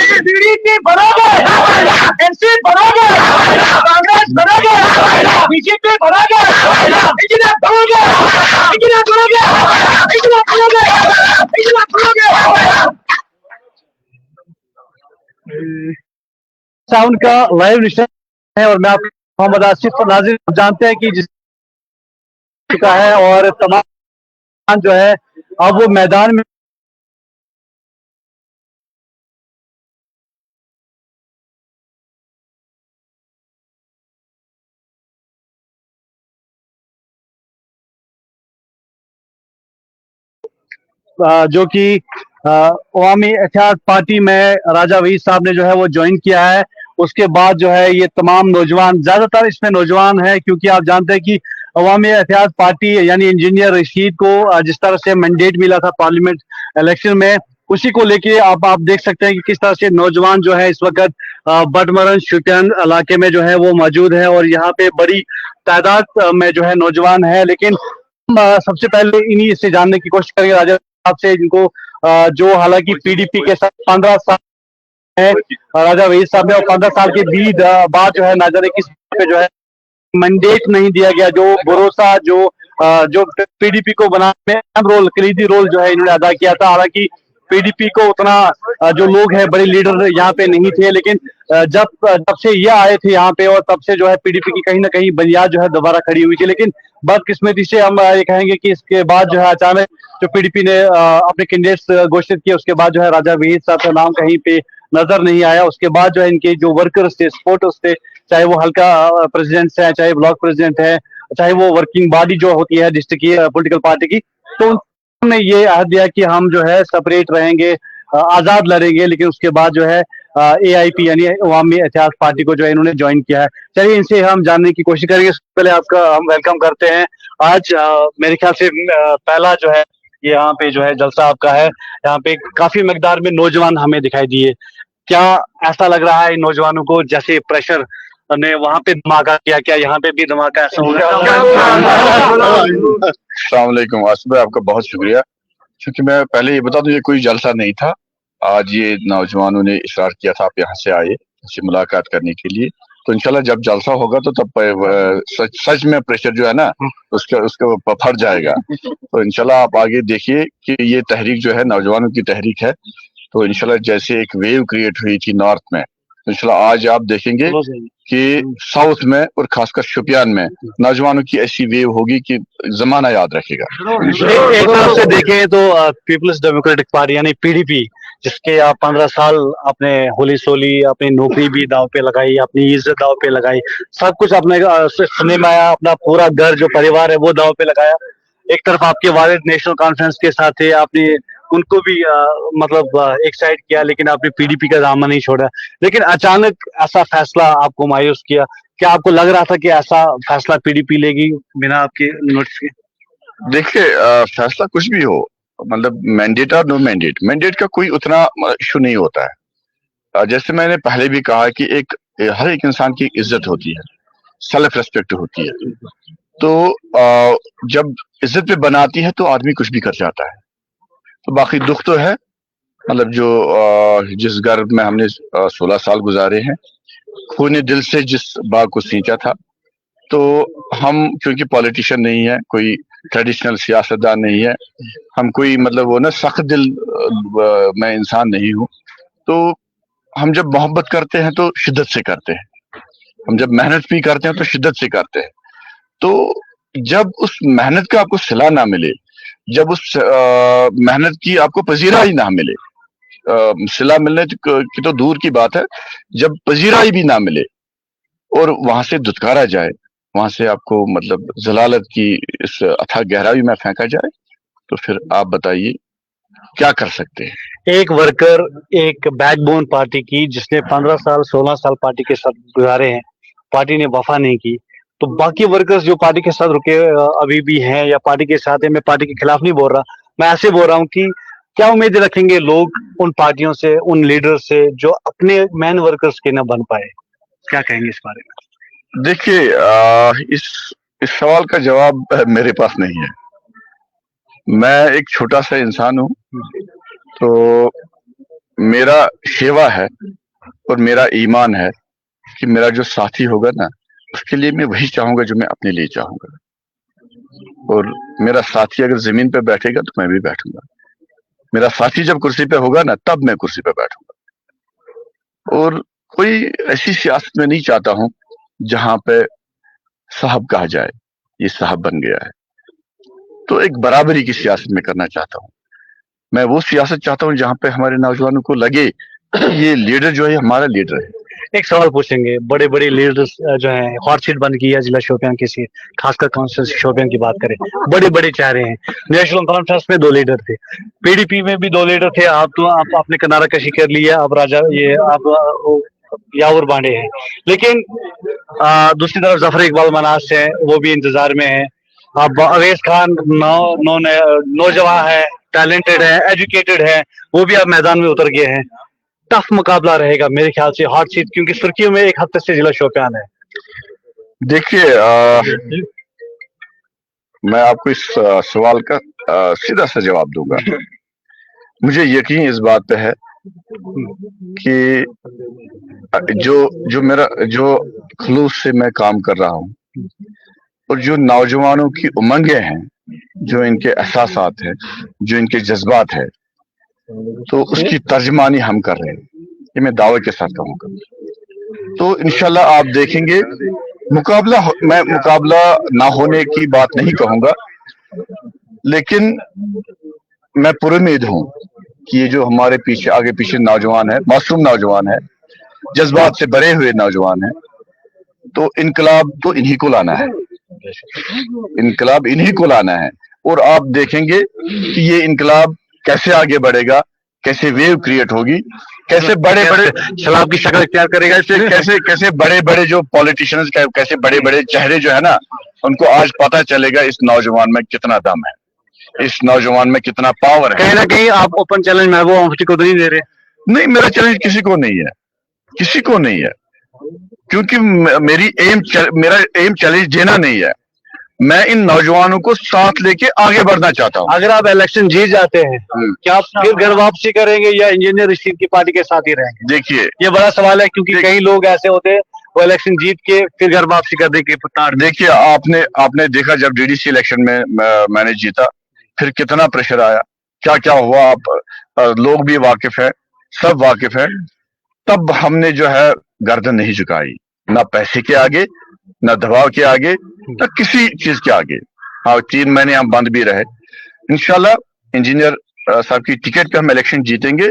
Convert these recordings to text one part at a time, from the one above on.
TDP बरोगे, NC बरोगे, Congress बरोगे, BJP बरोगे, इतना बरोगे, इतना बरोगे, इतना बरोगे, इतना बरोगे। साउंड का लाइव निशान है और मैं आप मोहम्मद आसिफ नाजिर जानते हैं कि जिस चुका है और तमाम जो है अब वो मैदान में जो कि अवामी इत्तेहाद पार्टी में राजा वहीद साहब ने जो है वो ज्वाइन किया है। उसके बाद जो है ये तमाम नौजवान, ज्यादातर इसमें नौजवान है क्योंकि आप जानते हैं कि अवामी इत्तेहाद पार्टी यानी इंजीनियर रशीद को जिस तरह से मैंडेट मिला था पार्लियामेंट इलेक्शन में, उसी को लेके आप देख सकते हैं कि किस तरह से नौजवान जो है इस वक्त बटमरन शुपियान इलाके में जो है वो मौजूद है और यहाँ पे बड़ी तादाद में जो है नौजवान है। लेकिन सबसे पहले इन्हीं से जानने की कोशिश करेंगे राजा साहब से, जिनको जो हालांकि पीडीपी के साथ 15 साल है राजा वहीद साहब ने, और 15 साल के बाद जो है ना जाने किस पे जो है मैंडेट नहीं दिया गया, जो भरोसा जो पीडीपी को बनाने में अहम रोल, कलीदी रोल जो है इन्होंने अदा किया था। हालांकि पीडीपी को उतना जो लोग हैं बड़े लीडर यहाँ पे नहीं थे, लेकिन जब से ये आए थे यहाँ पे और तब से जो है पीडीपी की कहीं ना कहीं बुनियाद जो है दोबारा खड़ी हुई थी। लेकिन बदकिस्मती से हम ये कहेंगे कि इसके बाद जो है अचानक जो पीडीपी ने अपने कैंडिडेट्स घोषित किए, उसके बाद जो है राजा वहीद साहब का नाम कहीं पे नजर नहीं आया। उसके बाद जो है इनके जो वर्कर्स थे, सपोर्टर्स थे, चाहे वो हल्का प्रेसिडेंट्स है, चाहे ब्लॉक प्रेसिडेंट है, चाहे वो वर्किंग बॉडी जो होती है डिस्ट्रिक्ट की पॉलिटिकल पार्टी की, तो उन्होंने ये अहद दिया कि हम जो है सेपरेट रहेंगे, आजाद लड़ेंगे। लेकिन उसके बाद जो है एआईपी यानी अवामी इत्तेहाद पार्टी को जो है इन्होंने ज्वाइन किया है। चलिए इनसे हम जानने की कोशिश करेंगे। पहले आपका हम वेलकम करते हैं। आज मेरे ख्याल से पहला जो है ये यहाँ पे जो है जलसा आपका है, यहाँ पे काफी मकदार में नौजवान हमें दिखाई दिए। क्या ऐसा लग रहा है इन नौजवानों को जैसे प्रेशर ने वहां पे धमाका किया, क्या यहाँ पे भी धमाका ऐसा होगा? अस्सलाम वालेकुम आसिफ भाई, आपका बहुत शुक्रिया। क्योंकि मैं पहले ये बता दूं, ये कोई जलसा नहीं था। आज ये नौजवानों ने इशरार किया था आप यहाँ से आए इससे मुलाकात करने के लिए, तो इंशाल्लाह जब जलसा होगा तो तब सच में प्रेशर जो है ना उसका फट जाएगा। तो इंशाल्लाह आप आगे देखिए कि ये तहरीक जो है नौजवानों की तहरीक है, तो इंशाल्लाह जैसे एक वेव क्रिएट हुई थी नॉर्थ में, तो इंशाल्लाह आज आप देखेंगे कि साउथ में और खासकर शुपियान में नौजवानों की ऐसी वेव होगी कि जमाना याद रखेगा। एक तरफ से देखें तो पीपल्स डेमोक्रेटिक पार्टी यानी पीडीपी, जिसके आप 15 साल अपने होली सोली, अपनी नौकरी भी दाव पे लगाई, अपनी इज्जत दाव पे लगाई, सब कुछ अपने सुनने में आया, अपना पूरा घर जो परिवार है वो दाव पे लगाया। एक तरफ आपके वालिद नेशनल कॉन्फ्रेंस के साथ थे, आपने उनको भी मतलब एक साइड किया, लेकिन आपने पीडीपी का दामन नहीं छोड़ा। लेकिन अचानक ऐसा फैसला आपको मायूस किया, क्या आपको लग रहा था कि ऐसा फैसला पीडीपी लेगी बिना आपके नोटिस के? देखिए फैसला कुछ भी हो, मतलब मैंडेट और नो मैंडेट, मैंडेट का कोई उतना इशू नहीं होता है। जैसे मैंने पहले भी कहा कि हर एक इंसान की इज्जत होती है, सेल्फ रेस्पेक्ट होती है। तो जब इज्जत पे बनाती है तो आदमी कुछ भी कर जाता है। तो बाकी दुख तो है, मतलब जो जिस घर में हमने 16 साल गुजारे हैं, खून दिल से जिस बाग को सींचा था, तो हम क्योंकि पॉलिटिशियन नहीं है, कोई ट्रेडिशनल सियासतदान नहीं है, हम कोई मतलब वो ना सख्त दिल मैं इंसान नहीं हूँ। तो हम जब मोहब्बत करते हैं तो शिद्दत से करते हैं, हम जब मेहनत भी करते हैं तो शिद्दत से करते हैं। तो जब उस मेहनत का आपको सिला ना मिले, जब उस मेहनत की आपको पजीराई ना मिले, सिला मिलने की तो दूर की बात है, जब पजीराई भी ना मिले और वहां से दुत्कारा जाए, वहां से आपको मतलब जलालत की इस अथाह गहराई में फेंका जाए, तो फिर आप बताइए क्या कर सकते हैं। एक वर्कर, एक बैकबोन पार्टी की, जिसने 15 साल 16 साल पार्टी के साथ गुजारे हैं, पार्टी ने वफा नहीं की, तो बाकी वर्कर्स जो पार्टी के साथ रुके अभी भी हैं या पार्टी के साथ है, मैं पार्टी के खिलाफ नहीं बोल रहा, मैं ऐसे बोल रहा हूँ कि क्या उम्मीद रखेंगे लोग उन पार्टियों से, उन लीडर से जो अपने मैन वर्कर्स के न बन पाए? क्या कहेंगे इस बारे में? देखिए इस सवाल का जवाब मेरे पास नहीं है। मैं एक छोटा सा इंसान हूँ, तो मेरा सेवा है और मेरा ईमान है कि मेरा जो साथी होगा ना, उसके लिए मैं वही चाहूंगा जो मैं अपने लिए चाहूंगा, और मेरा साथी अगर जमीन पे बैठेगा तो मैं भी बैठूंगा, मेरा साथी जब कुर्सी पे होगा ना तब मैं कुर्सी पे बैठूंगा। और कोई ऐसी सियासत में नहीं चाहता हूं जहां पे साहब कहा जाए ये साहब बन गया है, तो एक बराबरी की सियासत में करना चाहता हूं। मैं वो सियासत चाहता हूं जहां पे हमारे नौजवानों को लगे कि ये लीडर जो है हमारा लीडर है। एक सवाल पूछेंगे, बड़े बड़े लीडर्स जो हैं हॉट सीट बन गई है जिला शोपियां की सीट, खासकर काउंसिल शोपियां की बात करें, बड़े बड़े चेहरे हैं। नेशनल कॉन्फ्रेंस में 2 लीडर थे, पीडीपी में भी 2 लीडर थे, आप तो आप आपने किनारा कशी कर लिया, अब राजा ये आप यावर बांडे हैं। लेकिन दूसरी तरफ जफर इकबाल मनास है, वो भी इंतजार में है। अब अवैस खान नौजवान है, टैलेंटेड है, एजुकेटेड है, वो भी अब मैदान में उतर गए हैं। टफ मुकाबला रहेगा मेरे ख्याल से हॉट सीट, क्योंकि सुर्खियों में एक हफ्ते से जिला शोपियान है। देखिए, मैं आपको इस सवाल का सीधा सा जवाब दूंगा। मुझे यकीन इस बात पे है कि जो खलूस से मैं काम कर रहा हूँ और जो नौजवानों की उमंगें हैं, जो इनके एहसासात हैं, जो इनके जज्बात है, तो उसकी तर्जमानी हम कर रहे हैं, ये मैं दावे के साथ कहूँगा। तो इंशाल्लाह आप देखेंगे मैं मुकाबला ना होने की बात नहीं कहूंगा, लेकिन मैं पुरुमीद हूं कि ये जो हमारे पीछे आगे पीछे नौजवान है, मासूम नौजवान है, जज्बात से भरे हुए नौजवान है, तो इनकलाब तो इन्हीं को लाना है, इनकलाब इन्हीं को लाना है। और आप देखेंगे कि ये इनकलाब कैसे आगे बढ़ेगा, कैसे वेव क्रिएट होगी, कैसे बड़े बड़े सलाब की शक्ल इख्तियार करेगा, कैसे बड़े बड़े जो पॉलिटिशियंस, कैसे बड़े बड़े चेहरे जो है ना, उनको आज पता चलेगा इस नौजवान में कितना दम है, इस नौजवान में कितना पावर है। कहीं ना कहीं आप ओपन चैलेंज महबूबा मुफ्ती को तो नहीं दे रहे? नहीं, मेरा चैलेंज किसी को नहीं है, किसी को नहीं है, क्योंकि मेरा एम चैलेंज देना नहीं है, मैं इन नौजवानों को साथ लेके आगे बढ़ना चाहता हूँ। अगर आप इलेक्शन जीत जाते हैं, क्या आप फिर घर वापसी करेंगे या इंजीनियर रशीद की पार्टी के साथ ही रहेंगे? देखिए, ये बड़ा सवाल है, क्योंकि कई लोग ऐसे होते हैं वो इलेक्शन जीत के फिर घर वापसी करने के तार। देखिए, आपने देखा जब डीडीसी इलेक्शन में मैंने जीता, फिर कितना प्रेशर आया, क्या क्या हुआ, आप लोग भी वाकिफ है, सब वाकिफ है। तब हमने जो है गर्दन नहीं झुकाई, ना पैसे के आगे, ना दबाव के आगे, ना किसी चीज के आगे। हाँ, 3 महीने हम बंद भी रहे। इंशाल्लाह इंजीनियर साहब की टिकट पे हम इलेक्शन जीतेंगे,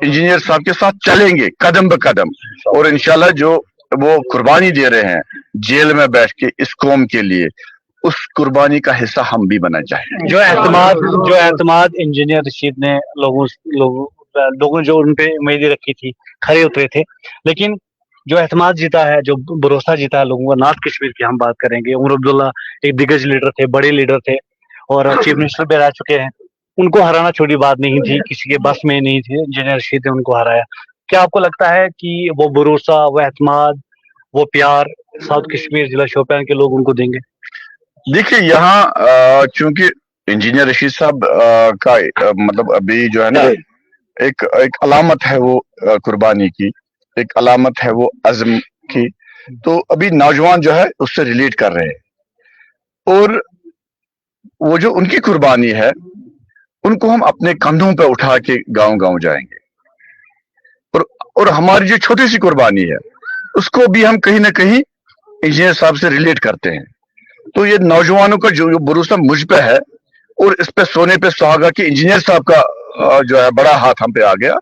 इंजीनियर साहब के साथ चलेंगे कदम ब कदम, और इंशाल्लाह जो वो कुर्बानी दे रहे हैं जेल में बैठ के इस कौम के लिए, उस कुर्बानी का हिस्सा हम भी बनना चाहेंगे। जो एतमाद इंजीनियर रशीद ने लोगों जो उन पे उम्मीदें रखी थी, खरे उतरे थे, लेकिन जो एतमाद जीता है, जो भरोसा जीता है लोगों का, नॉर्थ कश्मीर की हम बात करेंगे, उमर अब्दुल्ला एक दिग्गज लीडर थे, बड़े लीडर थे और चीफ मिनिस्टर भी रह चुके हैं, उनको हराना छोटी बात नहीं थी, किसी के बस में नहीं थी, इंजीनियर रशीद ने उनको हराया। क्या आपको लगता है कि वो भरोसा, वो एतमाद, वो प्यार साउथ कश्मीर जिला शोपियान के लोग उनको देंगे? देखिए, यहाँ चूंकि इंजीनियर रशीद साहब का मतलब अभी जो है ना, एक अलामत है वो कुर्बानी की, एक अलामत है वो अज़्म की, तो अभी नौजवान जो है उससे रिलेट कर रहे हैं, और वो जो उनकी कुर्बानी है उनको हम अपने कंधों पे उठा के गांव गांव जाएंगे, और हमारी जो छोटी सी कुर्बानी है उसको भी हम कहीं ना कहीं इंजीनियर साहब से रिलेट करते हैं। तो ये नौजवानों का जो भरोसा मुझ पे है, और इस पे सोने पे सुहागा कि इंजीनियर साहब का जो है बड़ा हाथ हम पे आ गया,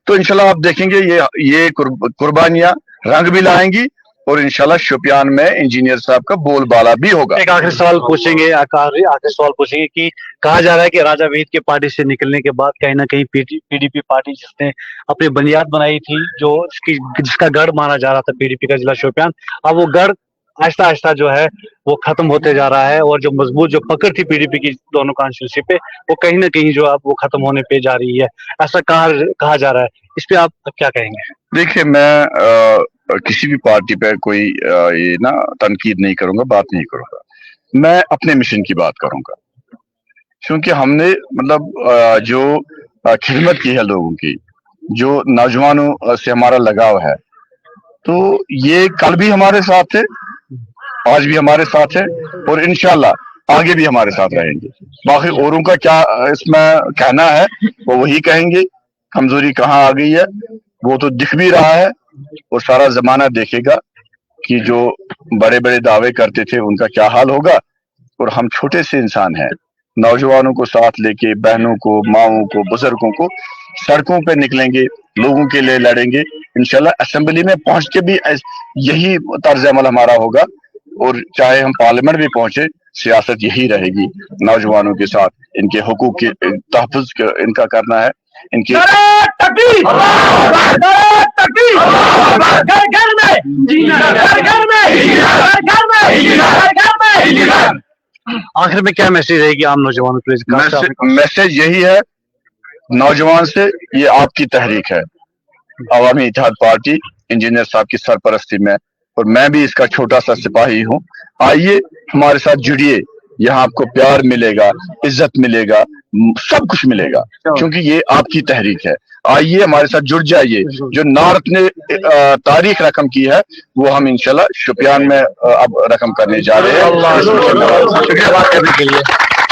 तो इंशाल्लाह आप देखेंगे ये कुर्बानियां रंग भी लाएंगी, और इंशाल्लाह शोपियान में इंजीनियर साहब का बोलबाला भी होगा। एक आखिरी सवाल पूछेंगे कि कहा जा रहा है कि राजा वहीद के पार्टी से निकलने के बाद कहीं ना कहीं पीडीपी पार्टी जिसने अपनी बुनियाद बनाई थी, जिसका गढ़ माना जा रहा था पीडीपी का जिला शोपियान, अब वो गढ़ आहिस्ता आहिस्ता जो है वो खत्म होते जा रहा है, और जो मजबूत जो पकड़ थी पीडीपी की दोनों कॉन्स्टिट्यूंसी पे, वो कहीं ना कहीं जो अब वो खत्म होने पे जा रही है, ऐसा कहा जा रहा है। इस पे आप क्या कहेंगे? देखिए, मैं किसी भी पार्टी पे कोई ये ना तनकीद नहीं करूंगा, बात नहीं करूंगा, मैं अपने मिशन की बात करूंगा, क्योंकि हमने मतलब जो खिदमत की है लोगों की, जो नौजवानों से हमारा लगाव है, तो ये कल भी हमारे साथ थे, आज भी हमारे साथ है और इंशाल्लाह आगे भी हमारे साथ रहेंगे। बाकी औरों का क्या इसमें कहना है वो वही कहेंगे, कमजोरी कहाँ आ गई है वो तो दिख भी रहा है और सारा जमाना देखेगा कि जो बड़े बड़े दावे करते थे उनका क्या हाल होगा। और हम छोटे से इंसान हैं, नौजवानों को साथ लेके, बहनों को, माओं को, बुजुर्गों को सड़कों पे निकलेंगे, लोगों के लिए लड़ेंगे। इंशाल्लाह असेंबली में पहुंच के भी यही तर्ज अमल हमारा होगा और चाहे हम पार्लियामेंट भी पहुंचे, सियासत यही रहेगी, नौजवानों के साथ इनके हुकूक के तहफ़्फ़ुज़ इनका करना है, इनके आखिर में क्या मैसेज रहेगी आम नौजवानों के लिए? मैसेज यही है नौजवान से, ये आपकी तहरीक है, अवामी इत्तेहाद पार्टी इंजीनियर साहब की सरपरस्ती में, और मैं भी इसका छोटा सा सिपाही हूँ। आइए हमारे साथ जुड़िए, यहाँ आपको प्यार मिलेगा, इज्जत मिलेगा, सब कुछ मिलेगा, क्योंकि ये आपकी तहरीक है। आइए हमारे साथ जुड़ जाइए। जो नार्थ ने तारीख रकम की है वो हम इंशाल्लाह शुपियान में अब रकम करने जा रहे हैं। शुक्रिया बात करने के लिए।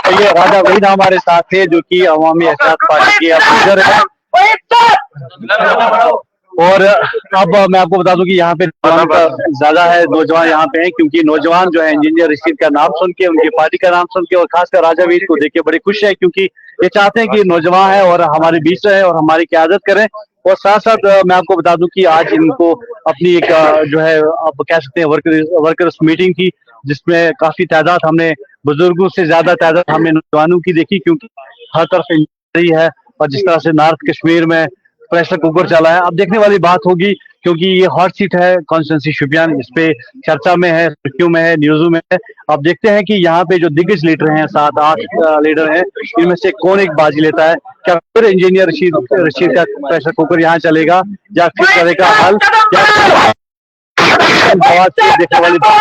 तो ये राजा वहीद हमारे साथ थे जो कि अवामी इत्तेहाद पार्टी के अफसर हैं। और अब मैं आपको बता दूं कि यहाँ पे ज्यादा है, नौजवान यहाँ पे हैं, क्योंकि नौजवान जो है इंजीनियर रशीद का नाम सुन के, उनकी पार्टी का नाम सुन के और खासकर राजा वहीद को देख के बड़े खुश है, क्योंकि ये चाहते हैं कि नौजवान है और हमारे बीच रहे और हमारी क़यादत करें। और साथ साथ मैं आपको बता दूं कि आज इनको अपनी एक जो है आप कह सकते हैं वर्कर्स मीटिंग थी, जिसमें काफी तादाद हमने बुजुर्गों से ज्यादा तादाद हमने नौजवानों की देखी, क्योंकि हर तरफ इंजरी है और जिस तरह से नॉर्थ कश्मीर में प्रेशर कुकर चला है। अब देखने वाली बात होगी, क्योंकि ये हॉट सीट है कॉन्स्टिट्यूंसी शुपियान, इस पे चर्चा में है, सुर्खियों में है, न्यूज़ों में है। अब देखते हैं कि यहाँ पे जो दिग्गज लीडर हैं, 7-8 लीडर हैं, इनमें से कौन एक बाजी लेता है। क्या फिर इंजीनियर रशीद का प्रेशर कुकर यहाँ चलेगा या फिर करेगा हल, देखने वाली बात।